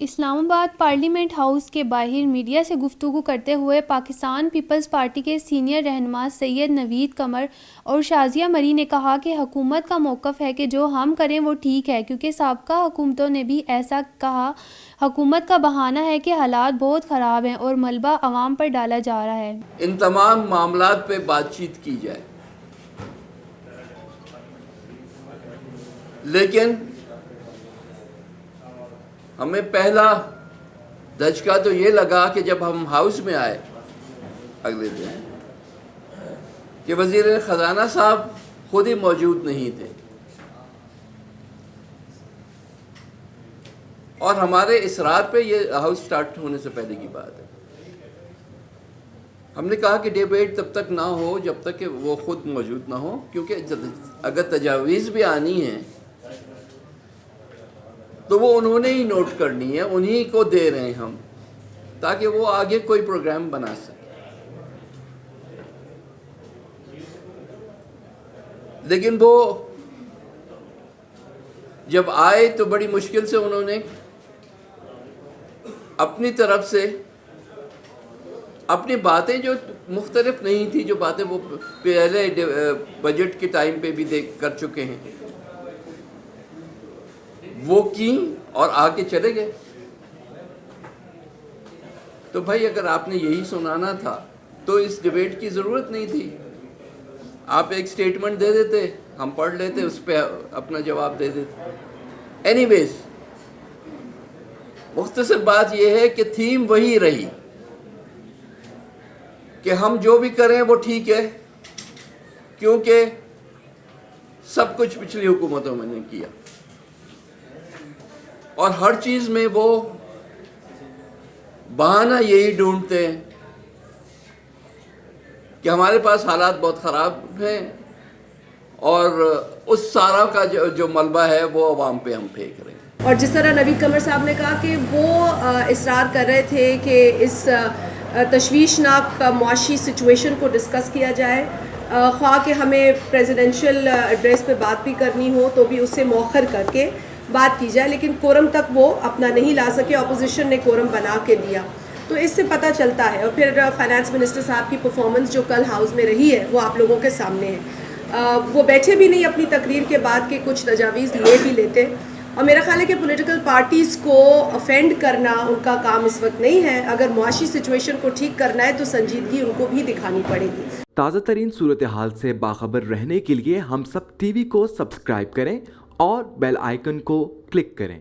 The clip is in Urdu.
اسلام آباد پارلیمنٹ ہاؤس کے باہر میڈیا سے گفتگو کرتے ہوئے پاکستان پیپلز پارٹی کے سینئر رہنما سید نوید قمر اور شازیہ مری نے کہا کہ حکومت کا موقف ہے کہ جو ہم کریں وہ ٹھیک ہے، کیونکہ سابقہ حکومتوں نے بھی ایسا کہا۔ حکومت کا بہانہ ہے کہ حالات بہت خراب ہیں اور ملبہ عوام پر ڈالا جا رہا ہے۔ ان تمام معاملات پہ بات چیت کی جائے، لیکن ہمیں پہلا دھچکا تو یہ لگا کہ جب ہم ہاؤس میں آئے اگلے دن کہ وزیر خزانہ صاحب خود ہی موجود نہیں تھے، اور ہمارے اصرار پہ یہ ہاؤس سٹارٹ ہونے سے پہلے کی بات ہے۔ ہم نے کہا کہ ڈیبیٹ تب تک نہ ہو جب تک کہ وہ خود موجود نہ ہو، کیونکہ اگر تجاویز بھی آنی ہیں تو وہ انہوں نے ہی نوٹ کرنی ہے، انہی کو دے رہے ہیں ہم، تاکہ وہ آگے کوئی پروگرام بنا سکے۔ لیکن وہ جب آئے تو بڑی مشکل سے انہوں نے اپنی طرف سے اپنی باتیں جو مختلف نہیں تھی، جو باتیں وہ پہلے بجٹ کے ٹائم پہ بھی کر چکے ہیں، وہ کی اور آ کے چلے گئے۔ تو بھائی اگر آپ نے یہی سنانا تھا تو اس ڈیبیٹ کی ضرورت نہیں تھی، آپ ایک سٹیٹمنٹ دے دیتے، ہم پڑھ لیتے، اس پہ اپنا جواب دے دیتے۔ اینی ویز مختصر بات یہ ہے کہ تھیم وہی رہی کہ ہم جو بھی کریں وہ ٹھیک ہے، کیونکہ سب کچھ پچھلی حکومتوں میں نے کیا، اور ہر چیز میں وہ بہانہ یہی ڈھونڈتے ہیں کہ ہمارے پاس حالات بہت خراب ہیں، اور اس سارا کا جو ملبہ ہے وہ عوام پہ ہم پھینک رہے ہیں۔ اور جس طرح نوید قمر صاحب نے کہا کہ وہ اصرار کر رہے تھے کہ اس تشویشناک معاشی سچویشن کو ڈسکس کیا جائے، خواہ کہ ہمیں پریزیڈنشل ایڈریس پہ بات بھی کرنی ہو تو بھی اسے مؤخر کر کے بات کی جائے، لیکن کورم تک وہ اپنا نہیں لا سکے، اپوزیشن نے کورم بنا کے لیا۔ تو اس سے پتہ چلتا ہے، اور پھر فائنانس منسٹر صاحب کی پرفارمنس جو کل ہاؤس میں رہی ہے وہ آپ لوگوں کے سامنے ہے۔ وہ بیٹھے بھی نہیں اپنی تقریر کے بعد کہ کچھ تجاویز لے بھی لیتے، اور میرا خیال ہے کہ پولیٹیکل پارٹیز کو افینڈ کرنا ان کا کام اس وقت نہیں ہے۔ اگر معاشی سچویشن کو ٹھیک کرنا ہے تو سنجیدگی ان کو بھی دکھانی پڑے گی۔ تازہ ترین صورتحال سے باخبر رہنے کے لیے ہم سب ٹی وی کو سبسکرائب کریں اور بیل آئیکن کو کلک کریں۔